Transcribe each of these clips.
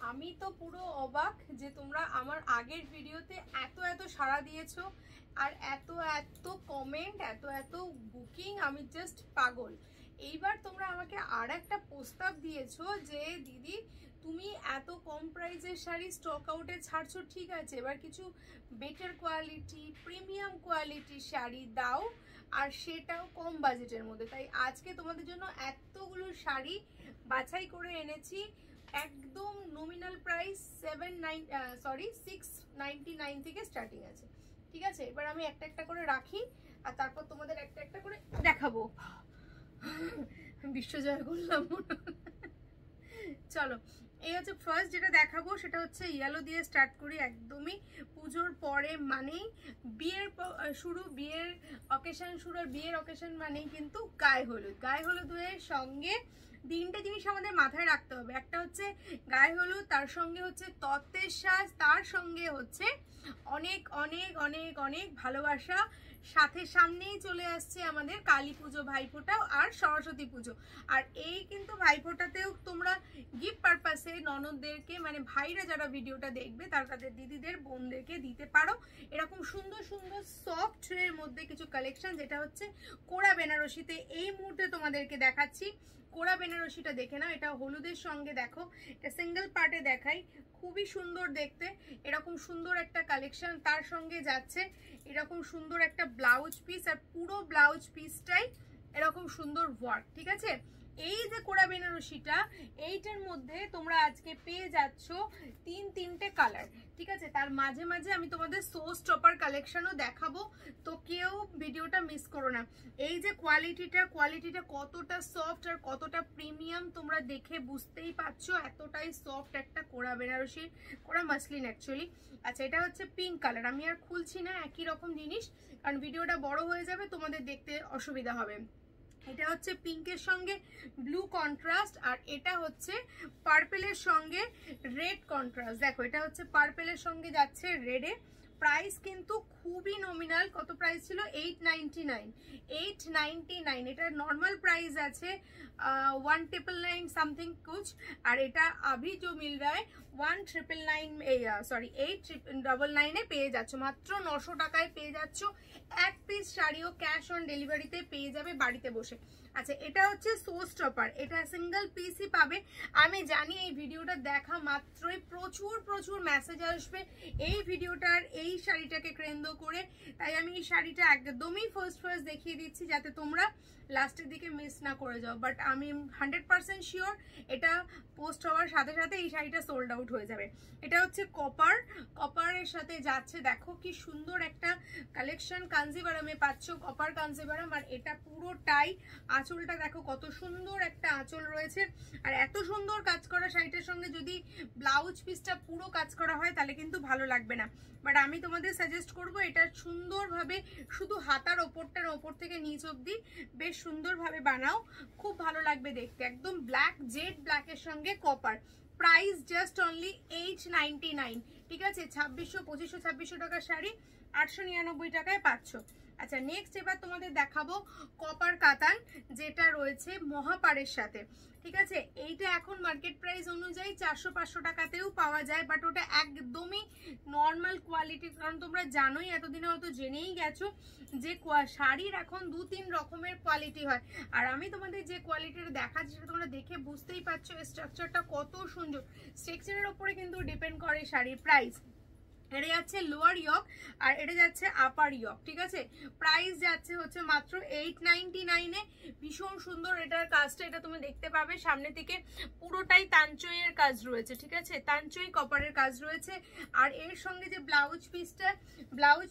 আমি তো পুরো অবাক যে তোমরা আমার আগের ভিডিওতে এত এত সাড়া দিয়েছো আর এত এত কমেন্ট, এত এত বুকিং, আমি জাস্ট পাগল। এইবার তোমরা আমাকে আর একটা প্রস্তাব দিয়েছো যে দিদি তুমি এত কম প্রাইসের শাড়ি স্টক আউটে ছাড়ছো, ঠিক আছে, এবার কিছু বেটার কোয়ালিটি, প্রিমিয়াম কোয়ালিটির শাড়ি দাও, আর সেটাও কম বাজেটের মধ্যে। তাই আজকে তোমাদের জন্য এতগুলো শাড়ি বাছাই করে এনেছি। একদম নমিনাল প্রাইস 699 থেকে স্টার্টিং আছে, ঠিক আছে। এবার আমি একটা একটা করে রাখি আর তারপর তোমাদের একটা একটা করে দেখাবো। বিশ্বজয় করলাম। চলো, এই হচ্ছে ফার্স্ট যেটা দেখাবো, সেটা হচ্ছে ইয়েলো দিয়ে স্টার্ট করি। একদমই পুজোর পরে মানেই বিয়ের শুরু, বিয়ের অকেশন শুরু। আর বিয়ের অকেশন মানেই কিন্তু গায়ে হলুদ। গায়ে হলুদের সঙ্গে তিনটে জিনিস আমাদের মাথায় রাখতে হবে। একটা হচ্ছে গায়ে হলুদ, তার সঙ্গে হচ্ছে তত্ত্বের সাজ, তার সঙ্গে হচ্ছে অনেক অনেক অনেক অনেক ভালোবাসা। সাথে সামনেই চলে আসছে আমাদের কালী পুজো, ভাইফোঁটা আর সরস্বতী পুজো। আর এই কিন্তু ভাইফোঁটাতেও তোমরা গিফট পারপাসে ননদদেরকে, মানে ভাইরা যারা ভিডিওটা দেখবে তার কাছে দিদিদের, বোনদেরকে দিতে পারো। এরকম সুন্দর সুন্দর সফট এর মধ্যে কিছু কালেকশন, যেটা হচ্ছে কোরা বেনারসিতে এই মুহূর্তে তোমাদেরকে দেখাচ্ছি। কোরা বেনারসিটা দেখে নাও, এটা হলুদের সঙ্গে দেখো, এটা সিঙ্গেল পার্টে দেখাই, খুবই সুন্দর দেখতে। এরকম সুন্দর একটা কালেকশন, তার সঙ্গে যাচ্ছে এরকম সুন্দর একটা ব্লাউজ পিস, আর পুরো ব্লাউজ পিসটাই এরকম সুন্দর ওয়ার্ক, ঠিক আছে। এই যে কোরা বেনারসিটা, এইটার মধ্যে তোমরা আজকে পেয়ে যাচ্ছ তিনটে কালার, ঠিক আছে। তার মাঝে মাঝে আমি তোমাদের সোস টপার কালেকশনও দেখাবো, তো কেউ ভিডিওটা মিস করো না। এই যে কোয়ালিটিটা কতটা সফট আর কতটা প্রিমিয়াম তোমরা দেখে বুঝতেই পারছো। এতটাই সফট একটা কোরা বেনারসি, কোরা মাসলিন অ্যাকচুয়ালি। আচ্ছা, এটা হচ্ছে পিঙ্ক কালার। আমি আর খুলছি না, একই রকম জিনিস, কারণ ভিডিওটা বড় হয়ে যাবে, তোমাদের দেখতে অসুবিধা হবে। এটা হচ্ছে পিঙ্কের সঙ্গে ব্লু কন্ট্রাস্ট, আর এটা হচ্ছে পার্পেলের সঙ্গে রেড কন্ট্রাস্ট। দেখো, এটা হচ্ছে পার্পেলের সঙ্গে যাচ্ছে রেডে। প্রাইস কিন্তু খুবই নমিনাল। কত প্রাইস ছিল? 899। এটার নর্মাল প্রাইস আছে 1999 সামথিং কুছ, আর এটা আভি जो मिल रहा है 899 পেয়ে যাচ্ছ, মাত্র 900 টাকায় পেয়ে যাচ্ছ। এক পিস শাড়িও ক্যাশ অন ডেলিভারিতে পেয়ে যাবে বাড়িতে বসে। আচ্ছা, এটা হচ্ছে সোস টপার, এটা সিঙ্গেল পিসই পাবে। আমি জানি এই ভিডিওটা দেখা মাত্রই প্রচুর মেসেজ আসবে এই ভিডিওটার এই শাড়িটাকে কেন্দ্র করে, তাই আমি এই শাড়িটা একদমই ফার্স্ট দেখিয়ে দিচ্ছি যাতে তোমরা লাস্টের দিকে মিস না করে যাও। বাট আমি 100% শিওর এটা পোস্ট হওয়ার সাথে সাথে এই শাড়িটা সোল্ড আউট হয়ে যাবে। এটা হচ্ছে কপারের সাথে যাচ্ছে, দেখো কি সুন্দর একটা কালেকশন। কাঞ্জিভারামে পাচ্ছ, কপার কাঞ্জিভারাম। আর এটা পুরোটাই আঁচলটা দেখো কত সুন্দর একটা আঁচল রয়েছে। আর এত সুন্দর কাজ করা শাড়িটার সঙ্গে যদি ব্লাউজ পিসটা পুরো কাজ করা হয় তাহলে কিন্তু ভালো লাগবে না। বাট আমি তোমাদের সাজেস্ট করবো এটা সুন্দরভাবে শুধু হাতার ওপরটার ওপর থেকে নিচ অব্দি বেশ সুন্দরভাবে বানাও, খুব ভালো লাগবে দেখতে। একদম ব্ল্যাক, জেড ব্ল্যাকের সঙ্গে কপার। প্রাইস জাস্ট অনলি 899, ঠিক আছে। 2500 টাকার শাড়ি 899 টাকায় পাচ্ছ। আচ্ছা, নেক্সট এবার তোমাদের দেখাবো কপার কাতান, যেটা রয়েছে মহাপাড়ের সাথে, ঠিক আছে। এইটা এখন মার্কেট প্রাইস অনুযায়ী 400-500 টাকাতেও পাওয়া যায়, বাট ওটা একদমই নর্মাল কোয়ালিটি। কারণ তোমরা জানোই, এতদিনে হয়তো জেনেই গেছো যে শাড়ির এখন 2-3 রকমের কোয়ালিটি হয়। আর আমি তোমাদের যে কোয়ালিটিটা দেখাচ্ছি সেটা তোমরা দেখে বুঝতেই পারছো স্ট্রাকচারটা কত সুন্দর। স্ট্রাকচারের ওপরে কিন্তু ডিপেন্ড করে শাড়ির প্রাইস। এটা যাচ্ছে লোয়ার ইয়ক আর এটা যাচ্ছে আপার ইয়ক, ঠিক আছে। প্রাইস যাচ্ছে হচ্ছে মাত্র 899-এ। ভীষণ সুন্দর এটার কাজটা, এটা তুমি দেখতে পাবে সামনে থেকে পুরোটাই তানচইয়ের কাজ রয়েছে, ঠিক আছে। তানচই কপারের কাজ রয়েছে। আর এর সঙ্গে যে ব্লাউজ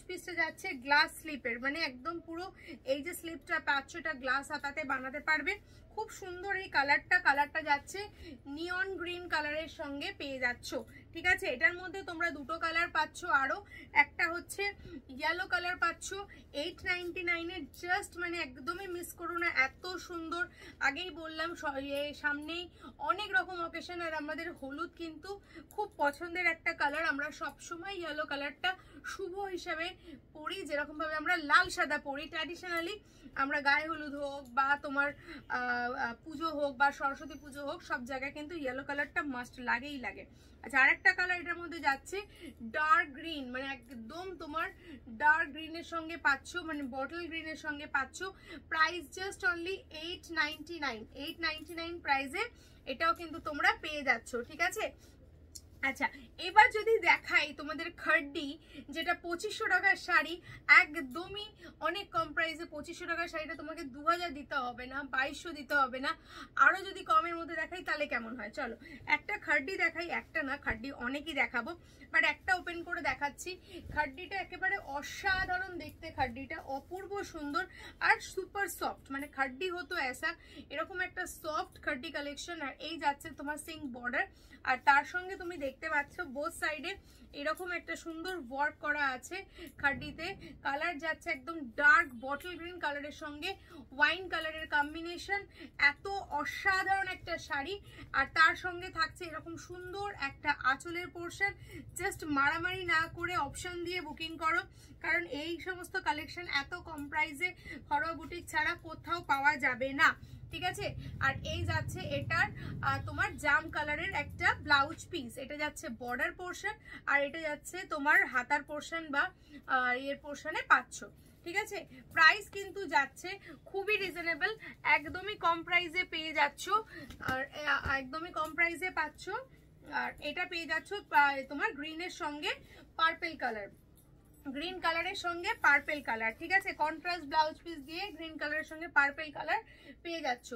পিসটা যাচ্ছে গ্লাস স্লিপের, মানে একদম পুরো এই যে স্লিপটা পাচ্ছ এটা গ্লাস হাতাতে বানাতে পারবে। খুব সুন্দর এই কালারটা যাচ্ছে নিয়ন গ্রিন কালারের সঙ্গে পেয়ে যাচ্ছ, ঠিক আছে। এটার মধ্যে তোমরা দুটো কালার পাচ্ছ, আরো একটা হচ্ছে ইয়েলো কালার পাচ্ছ 899-এ। জাস্ট মানে একদমই মিস করো না, এত সুন্দর। আগেই বললাম সামনেই অনেক রকম অকেশন, আর আমাদের হলুদ কিন্তু খুব পছন্দের একটা কালার। আমরা সবসময় ইয়েলো কালারটা শুভ হিসাবে পরি, যেরকম ভাবে আমরা লাল সাদা পরি ট্র্যাডিশনালি, আমরা গায়ে হলুদ হোক বা তোমার পুজো হোক বা সরস্বতী পুজো হোক, সব জায়গায় কিন্তু ইয়েলো কালারটা মাস্ট লাগেই লাগে। আচ্ছা, আরেকটা কালার এটার মধ্যে যাচ্ছে ডার্ক গ্রিন, মানে একদম তোমার ডার্ক গ্রিনের সঙ্গে পাচ্ছ, মানে বটল গ্রিনের সঙ্গে পাচ্ছ। প্রাইস জাস্ট অনলি 899 প্রাইসে এটাও কিন্তু তোমরা পেয়ে যাচ্ছ, ঠিক আছে। আচ্ছা, এবার যদি দেখাই তোমাদের খাড্ডি, যেটা 2500 টাকার শাড়ি, একদমই অনেক কম প্রাইসে 2500 টাকার শাড়িটা তোমাকে 2000 দিতে হবে না, 2200 দিতে হবে না। আরো যদি কমের মধ্যে দেখাই তাহলে কেমন হয়, চলো একটা খাড্ডি দেখাই, একটা না খাড্ডি অনেকই দেখাবো, বাট একটা ওপেন করে দেখাচ্ছি। খাড্ডিটা একেবারে অসাধারণ দেখতে, খাড্ডিটা অপূর্ব সুন্দর আর সুপার সফট, মানে খাড্ডি হতো এসা, এরকম একটা সফট খাড্ডি কালেকশন। আর এই যাচ্ছে তোমার সিঙ্ক বর্ডার, আর তার সঙ্গে তুমি দেখতে পাচ্ছ বোথ সাইডে এরকম একটা সুন্দর ওয়ার্ক করা আছে খাড্ডিতে। কালার যাচ্ছে একদম ডার্ক বটল গ্রিন কালারের সঙ্গে ওয়াইন কালারের কম্বিনেশন, এত অসাধারণ একটা শাড়ি। আর তার সঙ্গে থাকছে এরকম সুন্দর একটা আঁচলের পোর্শন। জাস্ট মারামারি না করে অপশন দিয়ে বুকিং করো, কারণ এই সমস্ত কালেকশন এত কম প্রাইসে ঘরোয়া বুটিক ছাড়া কোথাও পাওয়া যাবে না, ঠিক আছে। আর এই যাচ্ছে এটার তোমার জাম কালারের একটা ব্লাউজ পিস, এটা যাচ্ছে বর্ডার পোর্শন, আর এটা যাচ্ছে তোমার হাতার পোর্শন বা এর পোর্শনে পাচ্ছ, ঠিক আছে। প্রাইস কিন্তু যাচ্ছে খুবই রিজনেবল, একদমই কম প্রাইসে পেয়ে যাচ্ছ, আর একদমই কম প্রাইসে পাচ্ছ। আর এটা পেয়ে যাচ্ছ তোমার গ্রিনের সঙ্গে পার্পল কালার, গ্রিন কালারের সঙ্গে পার্পল কালার, ঠিক আছে। কন্ট্রাস্ট ব্লাউজ পিস দিয়ে গ্রিন কালারের সঙ্গে পার্পল কালার পেয়ে যাচ্ছ।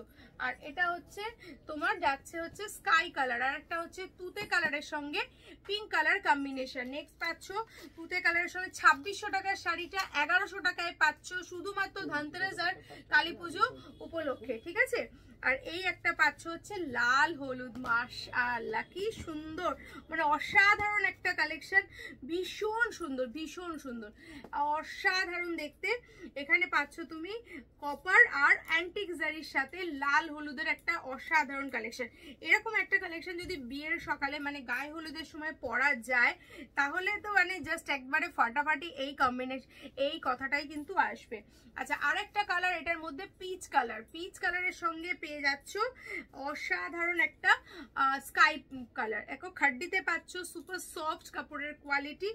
আর এটা হচ্ছে তোমার যাচ্ছে হচ্ছে স্কাই কালার, আর একটা হচ্ছে তুতে কালারের সঙ্গে পিঙ্ক কালার কম্বিনেশন। নেক্সট পাচ্ছ তুতে কালারের সঙ্গে 2600 টাকার শাড়িটা 1100 টাকায় পাচ্ছ, শুধুমাত্র ধনতেরাস আর কালী পুজো উপলক্ষে, ঠিক আছে। আর এই একটা পাচ্ছ হচ্ছে লাল হলুদ, মাশাআল্লাহ কি সুন্দর, মানে অসাধারণ একটা কালেকশন, ভীষণ সুন্দর, ভীষণ সুন্দর, অসাধারণ দেখতে। এখানে পাচ্ছ তুমি কপার আর অ্যান্টিক জারির সাথে লাল হলুদের একটা অসাধারণ কালেকশন। এরকম একটা কালেকশন যদি বিয়ের সকালে মানে গায়ে হলুদের সময় পরা যায় তাহলে তো মানে জাস্ট একবারে ফাটাফাটি এই কম্বিনেশন, এই কথাটাই কিন্তু আসবে। আচ্ছা, আরেকটা কালার এটার মধ্যে পিচ কালার, পিচ কালারের সঙ্গে পেয়ে যাচ্ছ অসাধারণ একটা স্কাই কালার, এখন খাড্ডিতে পাচ্ছ সুপার সফট কাপড়ের কোয়ালিটি।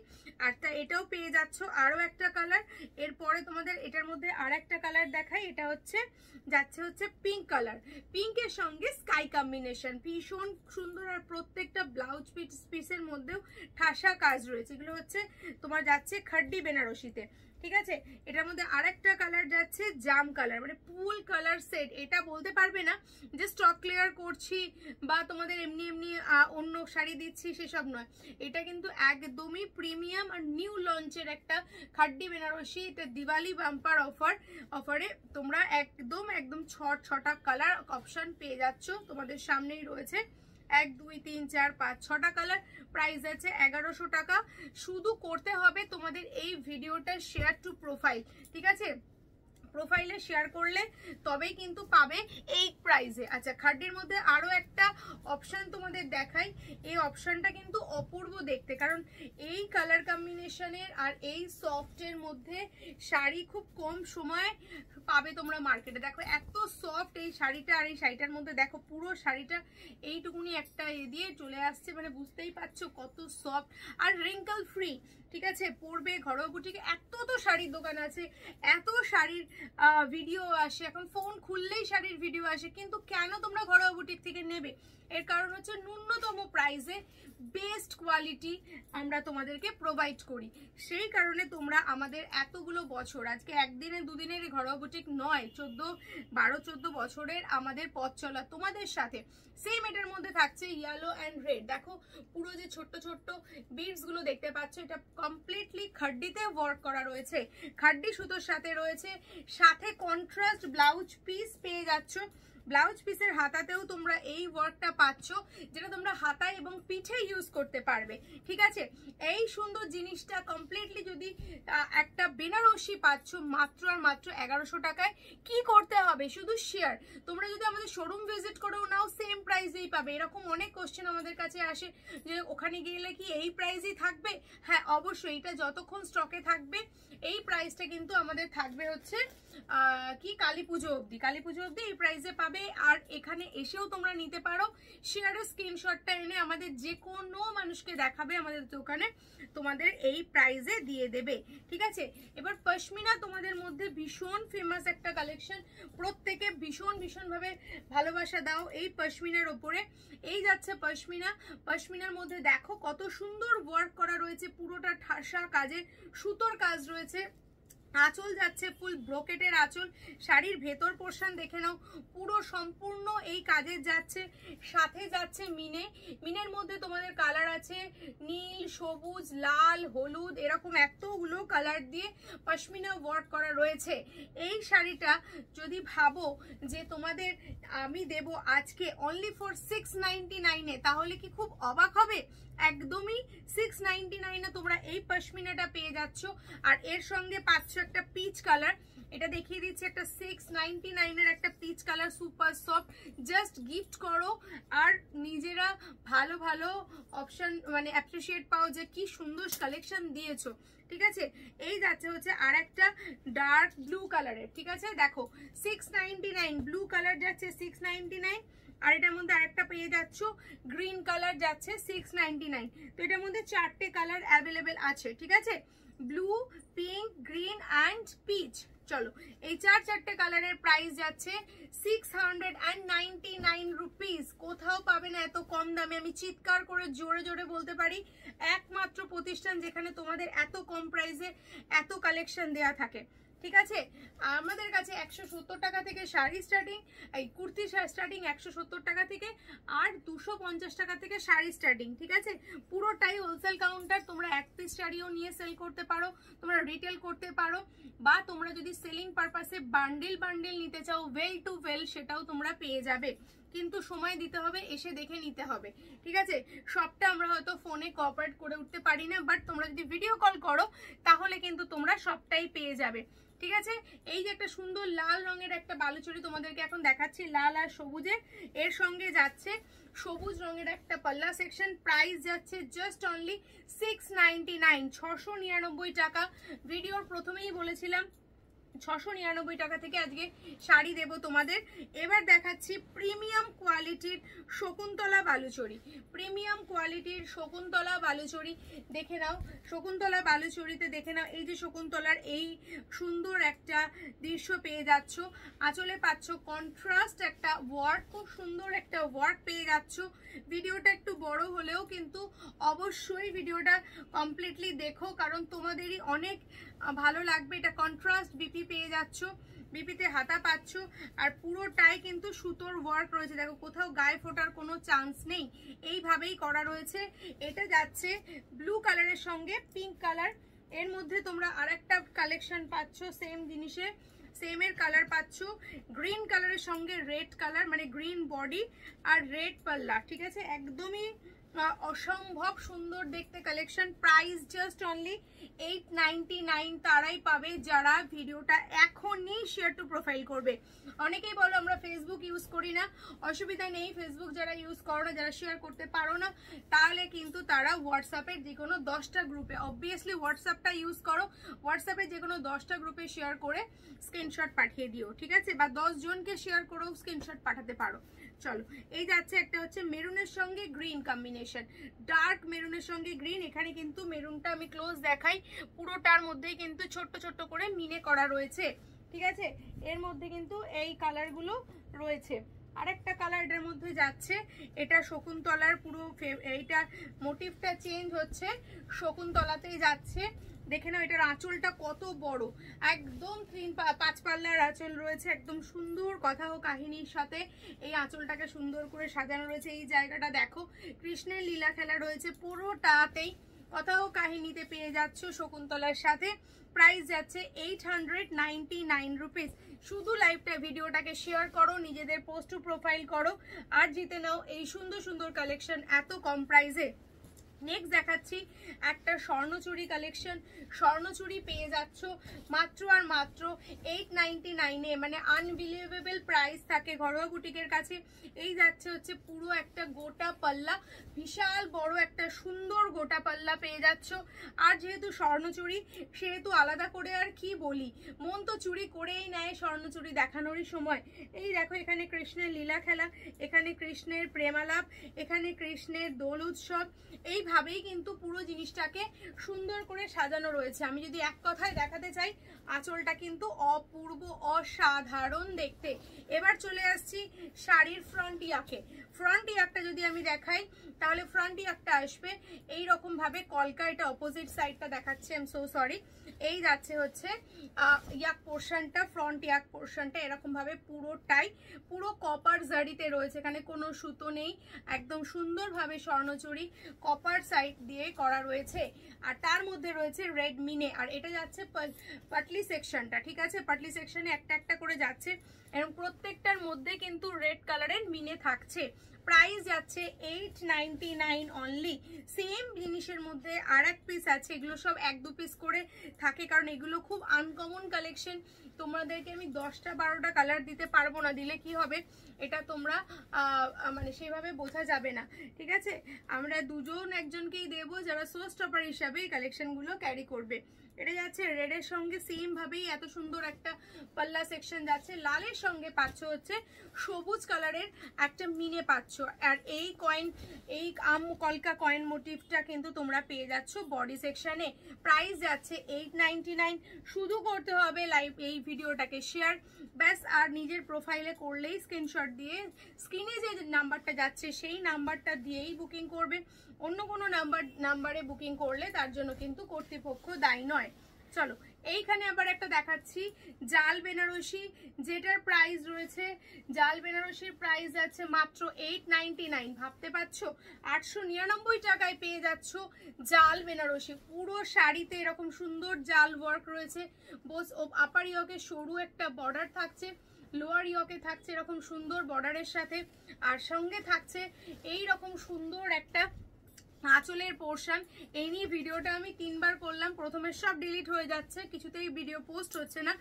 আর তা এটাও পেয়ে যাচ্ছ আরো একটা কালার। এরপরে তোমাদের এটার মধ্যে আর একটা কালার দেখাই, এটা হচ্ছে যাচ্ছে হচ্ছে পিঙ্ক কালার, পিঙ্কের সঙ্গে স্কাই কম্বিনেশন, ভীষণ সুন্দর। আর প্রত্যেকটা ব্লাউজ পিসের মধ্যেও ঠাসা কাজ রয়েছে, এগুলো হচ্ছে তোমার যাচ্ছে খাড্ডি বেনারসিতে, ঠিক আছে। এটার মধ্যে আরেকটা কালার যাচ্ছে জাম কালার, মানে ফুল কালার সেট, এটা বলতে পারবে না যে স্টক ক্লিয়ার করছি বা তোমাদের এমনি এমনি অন্য শাড়ি দিচ্ছি, সেসব নয়। এটা কিন্তু একদমই প্রিমিয়াম আর নিউ লঞ্চের একটা খাড্ডি বেনারসি, এটা দিওয়ালি বাম্পার অফারে তোমরা একদম একদম ছটা কালার অপশন পেয়ে যাচ্ছ, তোমাদের সামনেই রয়েছে 1 2 3 4 5 6টা কালার। প্রাইস আছে 1100 টাকা। শুধু করতে হবে তোমাদের এই ভিডিওটা শেয়ার টু প্রোফাইল, ঠিক আছে, প্রোফাইলে শেয়ার করলে তবেই কিন্তু পাবে এই প্রাইসে। আচ্ছা, খাড্ডির মধ্যে আরো একটা অপশন তোমাদের দেখাই, এই অপশনটা কিন্তু অপূর্ব দেখতে, কারণ এই কালার কম্বিনেশনের আর এই সফটের মধ্যে শাড়ি খুব কম সময় পাবে তোমরা মার্কেটে। দেখো এত সফট এই শাড়িটা, আর এই শাড়িটার মধ্যে দেখো পুরো শাড়িটা এইটুকুনি একটা দিয়ে চলে আসছে, মানে বুঝতেই পারছো কত সফট আর রিঙ্কল ফ্রি, ঠিক আছে। পরবে ঘরোয়া বুটিকে, এত তো শাড়ির দোকান আছে, এত শাড়ির ভিডিও আসে, এখন ফোন খুললেই শাড়ির ভিডিও আসে, কিন্তু কেন তোমরা ঘরোয়া বুটিক থেকে নেবে? এর কারণ হচ্ছে ন্যূনতম প্রাইসে বেস্ট কোয়ালিটি আমরা তোমাদেরকে প্রোভাইড করি, সেই কারণে তোমরা আমাদের এতগুলো বছর, আজকে একদিনে দুদিনের ঘরোয়া বুটিক নয়, 12-14 বছরের আমাদের পথ চলা তোমাদের সাথে। সেম এটার মধ্যে থাকছে ইয়েলো অ্যান্ড রেড, দেখো পুরো যে ছোট্ট ছোট্ট বিডস গুলো দেখতে পাচ্ছ, এটা কমপ্লিটলি খাড্ডিতে ওয়ার্ক করা রয়েছে, খাড্ডি সুতোর সাথে রয়েছে, সাথে কন্ট্রাস্ট ব্লাউজ পিস পেয়ে যাচ্ছ। ব্লাউজ পিসের হাতাতেও তোমরা এই ওয়ার্কটা পাচ্ছ, যেটা তোমরা হাতায় এবং পিঠে ইউজ করতে পারবে। ঠিক আছে, এই সুন্দর জিনিসটা কমপ্লিটলি যদি একটা বেনারসি পাচ্ছ মাত্র আর মাত্র 1100 টাকায়। কি করতে হবে? শুধু শেয়ার। তোমরা যদি আমাদের শোরুম ভিজিট করেও নাও সেম প্রাইসেই পাবে। এরকম অনেক কোশ্চেন আমাদের কাছে আসে যে ওখানে গেলে কি এই প্রাইসই থাকবে? হ্যাঁ অবশ্যই, এটা যতক্ষণ স্টকে থাকবে এই প্রাইসটা কিন্তু আমাদের থাকবে হচ্ছে কি কালী পুজো অবধি। কালী পুজো অবধি এই প্রাইসে পাবে। আর এখানে এসেও তোমরা নিতে পারো। শেয়ারের স্ক্রিনশটটা এনে আমাদের যে কোনো মানুষকে দেখাবে আমাদের দোকানে, তোমাদের এই প্রাইসে দিয়ে দেবে। ঠিক আছে, এবার পশমিনা তোমাদের মধ্যে ভীষণ ফেমাস একটা কালেকশন, প্রত্যেকে ভীষণভাবে ভালোবাসা দাও এই পশমিনার ওপরে। এই যাচ্ছে পশমিনা। পশমিনার মধ্যে দেখো কত সুন্দর ওয়ার্ক করা রয়েছে, পুরোটা ঠাসা কাজে সুতোর কাজ রয়েছে। আঁচল যাচ্ছে ফুল ব্রোকেটের আঁচল। শাড়ির ভেতর পোর্শন দেখে নাও, পুরো সম্পূর্ণ এই কাজের যাচ্ছে। সাথে যাচ্ছে মিনে। মিনের মধ্যে তোমাদের কালার আছে নীল, সবুজ, লাল, হলুদ, এরকম এতগুলো কালার দিয়ে পশমিনা ওয়ার্ক করা রয়েছে। এই শাড়িটা যদি ভাবো যে তোমাদের আমি দেব আজকে অনলি ফর 699-এ, তাহলে কি খুব অবাক হবে? একদমই 699-এ তোমরা এই পশমিনাটা পেয়ে যাচ্ছ। আর এর সঙ্গে পাচ্ছ একটা পিচ কালার, এটা দেখিয়ে দিচ্ছি, একটা 699-এর একটা peach colour, super soft. Just gift করো আর নিজেরা ভালো ভালো অপশন মানে অ্যাপ্রিসিয়েট পাও যে কি সুন্দর কালেকশন দিয়েছো। ঠিক আছে, এই যাচ্ছে হচ্ছে আর একটা ডার্ক ব্লু কালারের। ঠিক আছে, দেখো 699 ব্লু কালার যাচ্ছে 699। আর এটার মধ্যে আরেকটা পেয়ে যাচ্ছ গ্রিন কালার যাচ্ছে 699। তো এটার মধ্যে 4টে কালার অ্যাভেলেবেল আছে। ঠিক আছে, blue, pink, green and peach. চলো, এই চারটে কালারের প্রাইস যাচ্ছে 699 রুপিস। কোথাও পাবে না এত কম দামে। আমি চিৎকার করে জোরে বলতে পারি, একমাত্র প্রতিষ্ঠান যেখানে তোমাদের এত কম প্রাইসে এত কালেকশন দেয়া থাকে। ঠিক আছে, আমাদের কাছে 170 টাকা থেকে শাড়ি স্টার্টিং, এই কুর্তি স্টার্টিং 170 টাকা থেকে, আর 250 টাকা থেকে শাড়ি স্টার্টিং। ঠিক আছে, পুরোটাই হোলসেল কাউন্টার। তোমরা এক পিস শাড়িও নিয়ে সেল করতে পারো, তোমরা রিটেল করতে পারো, বা তোমরা যদি সেলিং পারপাসে বান্ডেল নিতে চাও ওয়েল টু ওয়েল, সেটাও তোমরা পেয়ে যাবে। কিন্তু সময় দিতে হবে, এসে দেখে নিতে হবে। ঠিক আছে, সবটা আমরা হয়তো ফোনে কোঅপারেট করে উঠতে পারি না, বাট তোমরা যদি ভিডিও কল করো তাহলে কিন্তু তোমরা সবটাই পেয়ে যাবে। ঠিক আছে, এই যে একটা সুন্দর লাল রঙের একটা বালুচরি তোমাদেরকে এখন দেখাচ্ছি, লাল আর সবুজের। এর সঙ্গে যাচ্ছে সবুজ রঙের একটা পাল্লা সেকশন। প্রাইস যাচ্ছে জাস্ট অনলি 699, 699 টাকা। ভিডিওর প্রথমেই বলেছিলাম 699 টাকা থেকে আজকে শাড়ি দেব তোমাদের। এবার দেখাচ্ছি প্রিমিয়াম কোয়ালিটির শকুন্তলা বালুচরি। প্রিমিয়াম কোয়ালিটির শকুন্তলা বালুচরি দেখে নাও। শকুন্তলা বালুচরিতে দেখে নাও, এই যে শকুন্তলার এই সুন্দর একটা দৃশ্য পেয়ে যাচ্ছ। আঁচলে পাচ্ছ কন্ট্রাস্ট একটা ওয়ার্ক, খুব সুন্দর একটা ওয়ার্ক পেয়ে যাচ্ছ। ভিডিওটা একটু বড় হলেও কিন্তু অবশ্যই ভিডিওটা কমপ্লিটলি দেখো, কারণ তোমাদেরই অনেক ভালো লাগবে। এটা কন্ট্রাস্ট বিপি পেয়ে যাচ্ছ, বিপিতে হাতা পাচ্ছ, আর পুরোটাই কিন্তু সুতোর ওয়ার্ক রয়েছে। দেখো কোথাও গায়ে ফোটার কোনো চান্স নেই, এইভাবেই করা রয়েছে। এটা যাচ্ছে ব্লু কালারের সঙ্গে পিঙ্ক কালার। এর মধ্যে তোমরা আরেকটা কালেকশন পাচ্ছ সেম জিনিসে, সেমের কালার পাচ্ছ গ্রিন কালারের সঙ্গে রেড কালার, মানে গ্রিন বডি আর রেড পাল্লা। ঠিক আছে, একদমই অসম্ভব সুন্দর দেখতে কালেকশন। Price just only 899। তারাই পাবে যারা ভিডিওটা এখনই শেয়ার টু প্রোফাইল করবে। অনেকেই বলো আমরা ফেসবুক ইউজ করি না, অসুবিধা নেই। ফেসবুক যারা ইউজ করো না, যারা শেয়ার করতে পারো না, তাহলে কিন্তু তারা হোয়াটসঅ্যাপের যে কোনো 10টা গ্রুপে, অবভিয়াসলি হোয়াটসঅ্যাপটা ইউজ করো, হোয়াটসঅ্যাপে যে কোনো 10টা গ্রুপে শেয়ার করে স্ক্রিনশট পাঠিয়ে দিও। ঠিক আছে, বা 10 জনকে শেয়ার করেও স্ক্রিনশট পাঠাতে পারো। চলো, এই যাচ্ছে একটা হচ্ছে মেরুনের সঙ্গে গ্রিন কম্বিনেশন, ডার্ক মেরুনের সঙ্গে গ্রিন। এখানে কিন্তু মেরুনটা আমি ক্লোজ দেখাই, পুরোটার মধ্যেই কিন্তু ছোট্ট ছোট্ট করে মিনে করা রয়েছে। ঠিক আছে, এর মধ্যে কিন্তু এই কালারগুলো রয়েছে। আরেকটা কালার এটার মধ্যে যাচ্ছে, এটা শকুন্তলার পুরো এইটা মোটিভটা চেঞ্জ হচ্ছে, শকুন্তলাতেই যাচ্ছে। দেখে নাও এটার আঁচলটা কত বড়, একদম 5 পাল্লার আঁচল রয়েছে, একদম সুন্দর কথা ও কাহিনীর সাথে এই আঁচলটাকে সুন্দর করে সাজানো রয়েছে। এই জায়গাটা দেখো কৃষ্ণের লীলা খেলা রয়েছে পুরোটাতেই, কথা ও কাহিনীতে পেয়ে যাচ্ছ শকুন্তলার সাথে। প্রাইস যাচ্ছে 899 রুপিস। শুধু লাইভটা ভিডিওটাকে শেয়ার করো, নিজেদের পোস্ট টু প্রোফাইল করো আর জিতে নাও এই সুন্দর সুন্দর কালেকশন এত কম প্রাইসে। নেক্সট দেখাচ্ছি একটা স্বর্ণচুরি কালেকশন। স্বর্ণচুরি পেয়ে যাচ্ছ মাত্র আর মাত্র 899 এ, মানে আনবিলিভেবল প্রাইস থাকে ঘরোয়া বুটিকের কাছে। এই যাচ্ছে হচ্ছে পুরো একটা গোটা পাল্লা, বিশাল বড় একটা সুন্দর গোটা পাল্লা পেয়ে যাচ্ছ। আর যেহেতু স্বর্ণচুরি সেহেতু আলাদা করে আর কি বলি, মন তো চুরি করেই নেয় স্বর্ণচুরি দেখানোরই সময়। এই দেখো এখানে কৃষ্ণের লীলা খেলা, এখানে কৃষ্ণের প্রেমালাপ, এখানে কৃষ্ণের দোল উৎসব, এইভাবেই কিন্তু পুরো জিনিসটাকে সুন্দর করে সাজানো রয়েছে। আমি যদি এক কথায় দেখাতে চাই, আঁচলটা কিন্তু অপূর্ব অসাধারণ দেখতে। এবার চলে আসছি শাড়ির ফ্রন্ট ইয়াকে। ফ্রন্ট ইয়াকটা যদি আমি দেখাই তাহলে ফ্রন্ট ইয়াকটা আসবে এই রকম ভাবে, কলকা এটা অপোজিট সাইডটা দেখাচ্ছে, আই এম সো সরি। এই যাচ্ছে হচ্ছে ইয়াক পোর্শনটা, ফ্রন্ট ইয়াক পোর্শনটা এরকম ভাবে পুরোটাই পুরো কপার জারিতে রয়েছে, এখানে কোনো সুতো নেই, একদম সুন্দরভাবে স্বর্ণচুরি কপার সাইড দিয়ে করা রয়েছে। আর তার মধ্যে রয়েছে রেড মিনে, আর এটা যাচ্ছে পাটলি সেকশনটা, ঠিক আছে, পাটলি সেকশনে একটা একটা করে যাচ্ছে এবং প্রত্যেকটার মধ্যে কিন্তু রেড কালারের মিনে থাকছে। প্রাইস যাচ্ছে 899 অনলি। সেম জিনিসের মধ্যে আর এক পিস আছে, এগুলো সব 1-2 পিস করে থাকে কারণ এগুলো খুব আনকমন কালেকশন। তোমাদেরকে আমি 10টা 12টা কালার দিতে পারবো না, দিলে কি হবে এটা তোমরা মানে সেইভাবে বোঝা যাবে না, ঠিক আছে। আমরা দুজন একজনকেই দেবো যারা শো স্টপার হিসাবে এই কালেকশনগুলো ক্যারি করবে। এটা যাচ্ছে রেডের সঙ্গে সেম ভাবেই এত সুন্দর একটা পাল্লা সেকশন যাচ্ছে, লালের সঙ্গে পাচ্ছ হচ্ছে সবুজ কালারের একটা মিনে পাচ্ছ। আর এই কয়েন, এই কলকা কয়েন মোটিভটা কিন্তু তোমরা পেয়ে যাচ্ছ বডি সেকশনে। প্রাইস যাচ্ছে 899। শুধু করতে হবে লাইভ এই ভিডিওটাকে শেয়ার ব্যাস, আর নিজের প্রোফাইলে করলেই স্ক্রিনশট দিয়ে স্ক্রিনে যে নাম্বারটা যাচ্ছে সেই নাম্বারটা দিয়েই বুকিং করবে। অন্য কোনো নাম্বারে বুকিং করলে তার জন্য কিন্তু কর্তৃপক্ষ দায়ী নয়। চলো এইখানে আবার একটা দেখাচ্ছি জাল বেনারসি, যেটার প্রাইস রয়েছে, জাল বেনারসির প্রাইস যাচ্ছে মাত্র 899। ভাবতে পারছো 899 টাকায় পেয়ে যাচ্ছ জাল বেনারসি। পুরো শাড়িতে এরকম সুন্দর জাল ওয়ার্ক রয়েছে, বোস আপার ইয়কে সরু একটা বর্ডার থাকছে, লোয়ার ইয়কে থাকছে এরকম সুন্দর বর্ডারের সাথে, আর সঙ্গে থাকছে এই রকম সুন্দর একটা আঁচলের পোর্শন। এই নিয়ে ভিডিওটা আমি 3বার করলাম, প্রথমে সব ডিলিট হয়ে যাচ্ছে, কিছুতেই ভিডিও পোস্ট হচ্ছে না।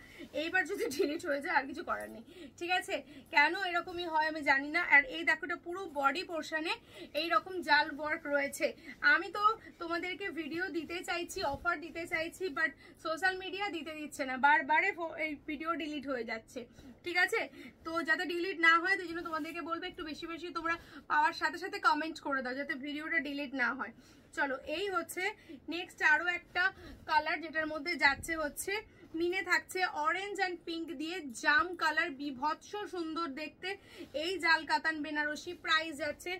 এইবার যদি ডিলিট হয়ে যায় আর কিছু করার নেই, ঠিক আছে, কেন এরকমই হয় আমি জানি না। আর এই দেখো এটা পুরো বডি পোর্শনে এইরকম জাল ওয়ার্ক রয়েছে। আমি তো তোমাদেরকে ভিডিও দিতে চাইছি, অফার দিতে চাইছি, বাট সোশ্যাল মিডিয়া দিতে দিচ্ছে না, বারবারে এই ভিডিও ডিলিট হয়ে যাচ্ছে, ঠিক আছে। তো যাতে ডিলিট না হয় তাই জন্য তোমাদেরকে বলবো একটু বেশি বেশি তোমরা পাওয়ার সাথে সাথে কমেন্ট করে দাও যাতে ভিডিওটা ডিলিট না হয়। চলো এই হচ্ছে নেক্সট আরো একটা কালার, যেটার মধ্যে যাচ্ছে হচ্ছে মিনে থাকছে অরেঞ্জ অ্যান্ড পিঙ্ক দিয়ে জাম কালার, বিভৎস সুন্দর দেখতে। এই জাল কাতান বেনারসি প্রাইস যাচ্ছে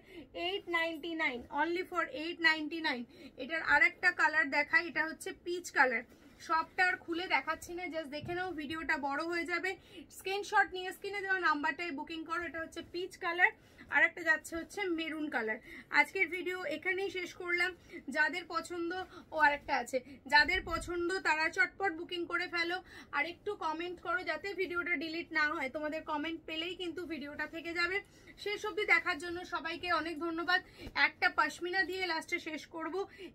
899, অনলি ফর 899। এটার আর একটা কালার দেখাই, এটা হচ্ছে পিচ কালার। সবটা আর খুলে দেখাচ্ছি না, জাস্ট দেখে নাও, ভিডিওটা বড় হয়ে যাবে। স্ক্রিনশট নিয়ে স্ক্রিনে দেওয়া নাম্বারটাই বুকিং করো। এটা হচ্ছে পিচ কালার, আর একটা যাচ্ছে হচ্ছে মেরুন কালার। আজকের ভিডিও এখানেই শেষ করলাম। যাদের পছন্দ, ও আরেকটা আছে, যাদের পছন্দ তারা চটপট বুকিং করে ফেলো, আর একটু কমেন্ট করো যাতে ভিডিওটা ডিলিট না হয়। তোমাদের কমেন্ট পেলেই কিন্তু ভিডিওটা থেকে যাবে। শেষ অবধি দেখার জন্য সবাইকে অনেক ধন্যবাদ। একটা পশমিনা দিয়ে লাস্টে শেষ করব।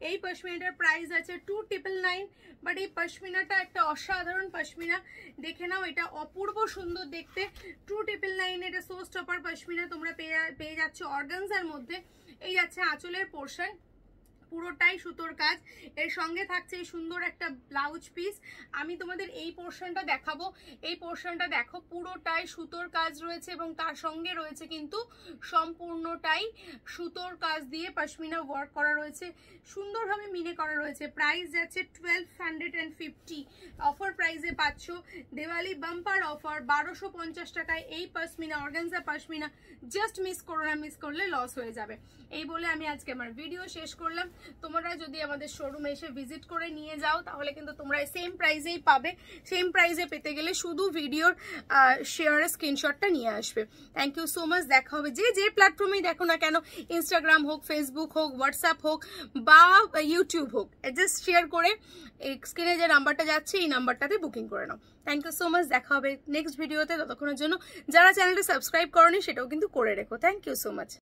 এই পশমিনাটার প্রাইস আছে 2999, বাট এই পশমিনাটা একটা অসাধারণ পশমিনা, দেখে নাও, এটা অপূর্ব সুন্দর দেখতে। 2999 এটা সো স্টপার পশমিনা তোমরা পেয়ে যাচ্ছ অর্গানজার মধ্যে। এই যাচ্ছে আঁচলের পোর্শন, পুরোটাই সুতোর কাজ, এর সঙ্গে থাকছে এই সুন্দর একটা ব্লাউজ পিস। আমি তোমাদের এই পোর্শনটা দেখাবো, এই পোর্শনটা দেখো পুরোটাই সুতোর কাজ রয়েছে এবং তার সঙ্গে রয়েছে কিন্তু সম্পূর্ণটাই সুতোর কাজ দিয়ে পশমিনা ওয়ার্ক করা রয়েছে, সুন্দরভাবে মিনে করা রয়েছে। প্রাইস যাচ্ছে 1250, অফার প্রাইসে পাচ্ছ দিওয়ালি বাম্পার অফার 1250 টাকায় এই pashmina, organza pashmina. Just miss করো না, মিস করলে লস হয়ে যাবে। এই বলে আমি আজকে আমার ভিডিও শেষ করলাম। তোমরা যদি আমাদের শোরুমে এসে ভিজিট করে নিয়ে যাও তাহলে কিন্তু তোমরা সেম প্রাইসেই পাবে। সেম প্রাইসে পেতে গেলে শুধু ভিডিওর শেয়ারের স্ক্রিনশটটা নিয়ে আসবে। Thank you so much. দেখা হবে যে প্ল্যাটফর্মেই দেখো না কেন, ইনস্টাগ্রাম হোক, ফেসবুক হোক, হোয়াটসঅ্যাপ হোক বা ইউটিউব হোক, জাস্ট শেয়ার করে স্ক্রিনে যে নাম্বারটা যাচ্ছে এই নাম্বারটাতে বুকিং করে নাও। Thank you so much. দেখা হবে নেক্সট ভিডিওতে। ততক্ষণের জন্য যারা চ্যানেলটা সাবস্ক্রাইব করনি সেটাও কিন্তু করে রেখো। Thank you so much.